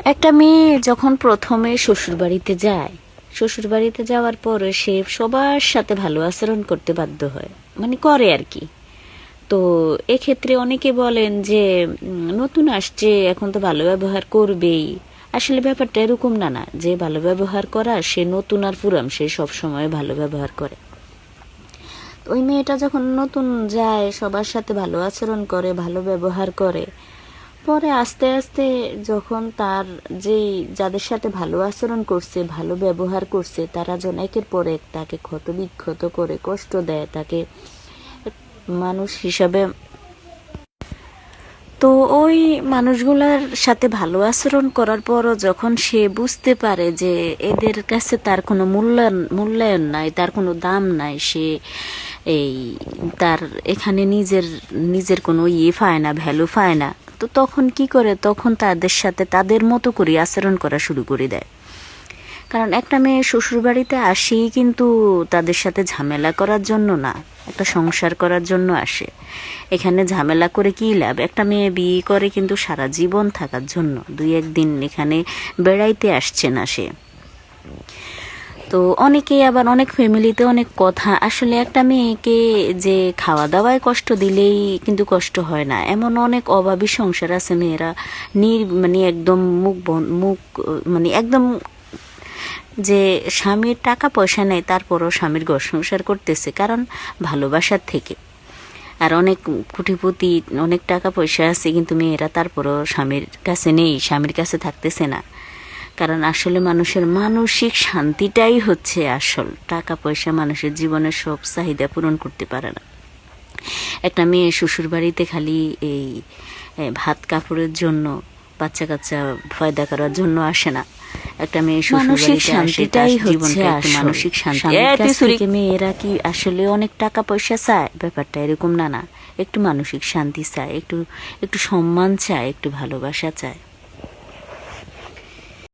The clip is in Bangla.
একটা মেয়ে যখন প্রথমে শ্বশুরবাড়িতে যায়, শ্বশুরবাড়িতে যাওয়ার পরে সে সবার সাথে ভালো আচরণ করতে বাধ্য হয়, মানে করে আর কি। তো এক্ষেত্রে অনেকে বলেন যে নতুন আসছে, এখন তো ভালো ব্যবহার করবেই। আসলে ব্যাপারটা এরকম না, না যে ভালো ব্যবহার করা সে নতুন আর পুরাম সে সব সময় ভালো ব্যবহার করে। ওই মেয়েটা যখন নতুন যায়, সবার সাথে ভালো আচরণ করে, ভালো ব্যবহার করে, পরে আস্তে আস্তে যখন তার যাদের সাথে ভালো আচরণ করছে, ভালো ব্যবহার করছে, তারা যেন একের পর এক তাকে ক্ষত বিক্ষত করে কষ্ট দেয়, তাকে মানুষ হিসাবে। তো ওই মানুষগুলার সাথে ভালো আচরণ করার পরও যখন সে বুঝতে পারে যে এদের কাছে তার কোনো মূল্যায়ন নাই, তার কোনো দাম নাই, সে এই তার এখানে নিজের নিজের কোনো পায় না, ভ্যালু পায় না, তো তখন কি করে, তখন তাদের সাথে তাদের মতো করে আচরণ করা শুরু করে দেয়। কারণ একটা মেয়ে শ্বশুরবাড়িতে আসেই কিন্তু তাদের সাথে ঝামেলা করার জন্য না, একটা সংসার করার জন্য আসে। এখানে ঝামেলা করে কি লাভ? একটা মেয়ে বিয়ে করে কিন্তু সারা জীবন থাকার জন্য, 2-1 দিন এখানে বেড়াইতে আসছে না সে। তো অনেকেই আবার অনেক ফ্যামিলিতে অনেক কথা, আসলে একটা মেয়েকে যে খাওয়া দাওয়ায় কষ্ট দিলেই কিন্তু কষ্ট হয় না, এমন অনেক অভাবী সংসার আছে। মেয়েরা মানে একদম মুখ মানে একদম যে স্বামীর টাকা পয়সা নেই, তারপরও স্বামীর ঘর সংসার করতেছে, কারণ ভালোবাসার থেকে। আর অনেক কোটিপতি, অনেক টাকা পয়সা আছে, কিন্তু মেয়েরা তারপরও স্বামীর কাছে নেই, স্বামীর কাছে থাকতেছে না। কারণ আসলে মানুষের মানসিক শান্তিটাই হচ্ছে আসল। টাকা পয়সা মানুষের জীবনের সব চাহিদা পূরণ করতে পারে না। একটা মেয়ে শ্বশুর বাড়িতে খালি এই ভাত কাপড়ের জন্য, বাচ্চা কাচ্চা পয়দা করার জন্য আসে না। একটা মেয়ে মানসিক শান্তিটাই হচ্ছে মানসিক শান্তি। মেয়েরা কি আসলে অনেক টাকা পয়সা চায়? ব্যাপারটা এরকম না, না একটু মানসিক শান্তি চায়, একটু সম্মান চায়, একটু ভালোবাসা চায়।